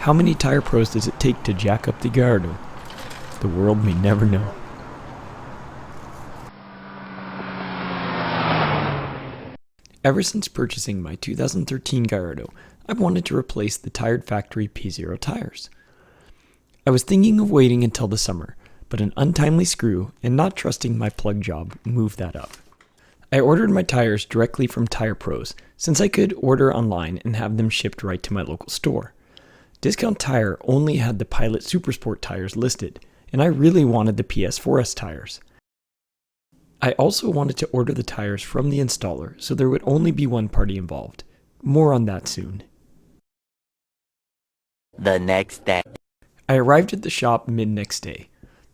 How many tire pros does it take to jack up the Gallardo? The world may never know. Ever since purchasing my 2013 Gallardo, I've wanted to replace the tired factory PZeros tires. I was thinking of waiting until the summer, but an untimely screw and not trusting my plug job moved that up. I ordered my tires directly from Tire Pros since I could order online and have them shipped right to my local store. Discount Tire only had the Pilot Supersport tires listed, and I really wanted the PS4S tires. I also wanted to order the tires from the installer so there would only be one party involved. More on that soon. The next day. I arrived at the shop mid-next day.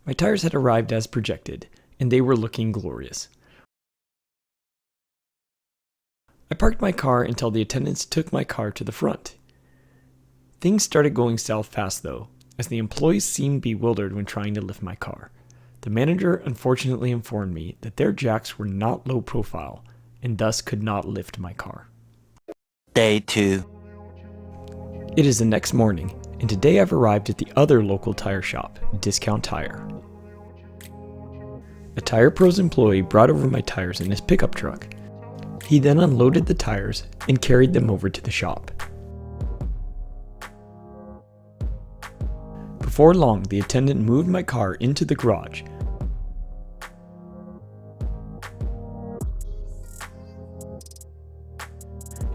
My tires had arrived as projected, and they were looking glorious. I parked my car until the attendants took my car to the front. Things started going south fast though, as the employees seemed bewildered when trying to lift my car. The manager unfortunately informed me that their jacks were not low profile, and thus could not lift my car. Day 2. It is the next morning, and today I've arrived at the other local tire shop, Discount Tire. A Tire Pros employee brought over my tires in his pickup truck. He then unloaded the tires and carried them over to the shop. Before long, the attendant moved my car into the garage.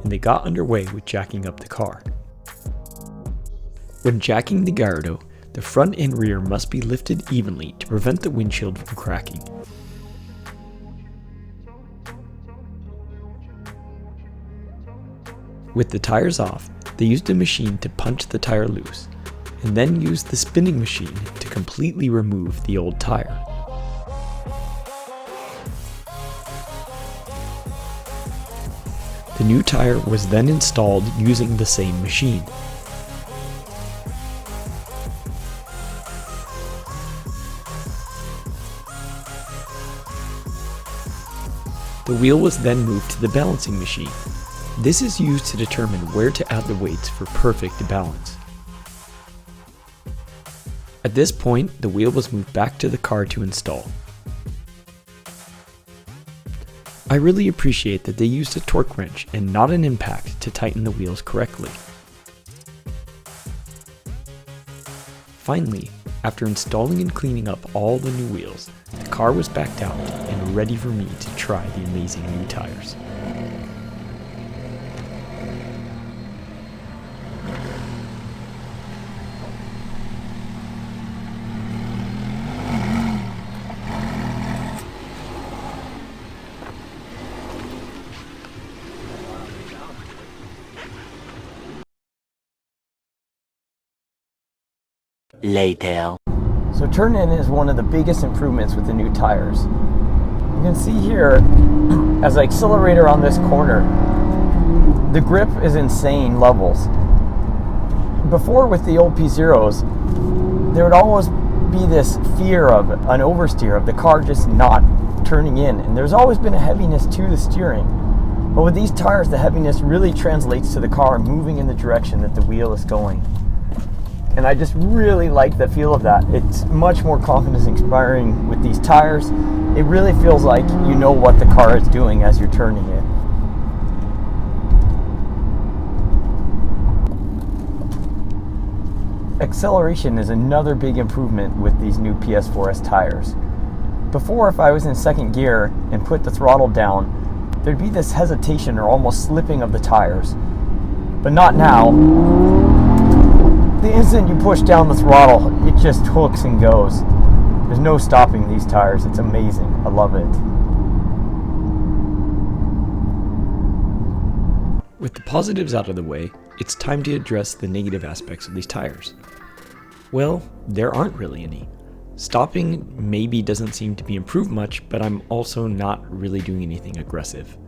And they got underway with jacking up the car. When jacking the Gallardo, the front and rear must be lifted evenly to prevent the windshield from cracking. With the tires off, they used a machine to punch the tire loose, and then used the spinning machine to completely remove the old tire. The new tire was then installed using the same machine. The wheel was then moved to the balancing machine. This is used to determine where to add the weights for perfect balance. At this point, the wheel was moved back to the car to install. I really appreciate that they used a torque wrench and not an impact to tighten the wheels correctly. Finally, after installing and cleaning up all the new wheels, the car was backed out and ready for me to try the amazing new tires. Later. So turn-in is one of the biggest improvements with the new tires. You can see here, as I accelerate around this corner, the grip is insane levels. Before with the old PZeros, there would always be this fear of an oversteer, of the car just not turning in, and there's always been a heaviness to the steering. But with these tires, the heaviness really translates to the car moving in the direction that the wheel is going. And I just really like the feel of that. It's much more confidence inspiring with these tires. It really feels like you know what the car is doing as you're turning it. Acceleration is another big improvement with these new PS4S tires. Before, if I was in second gear and put the throttle down, there'd be this hesitation or almost slipping of the tires. But not now. The instant you push down the throttle, it just hooks and goes. There's no stopping these tires. It's amazing. I love it. With the positives out of the way, it's time to address the negative aspects of these tires. Well, there aren't really any. Stopping maybe doesn't seem to be improved much, but I'm also not really doing anything aggressive.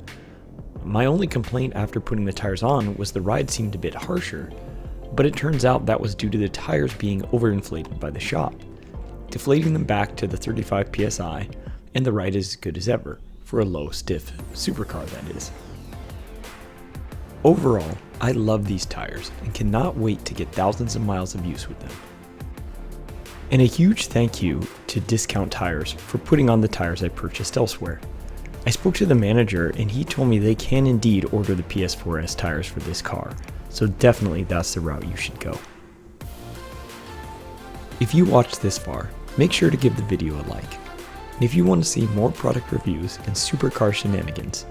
My only complaint after putting the tires on was the ride seemed a bit harsher, but it turns out that was due to the tires being overinflated by the shop, deflating them back to the 35 psi, and the ride is as good as ever, for a low, stiff supercar that is. Overall, I love these tires and cannot wait to get thousands of miles of use with them. And a huge thank you to Discount Tires for putting on the tires I purchased elsewhere. I spoke to the manager and he told me they can indeed order the PS4S tires for this car, so definitely that's the route you should go. If you watched this far, make sure to give the video a like. And if you want to see more product reviews and supercar shenanigans,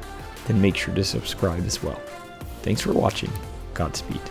then make sure to subscribe as well. Thanks for watching. Godspeed.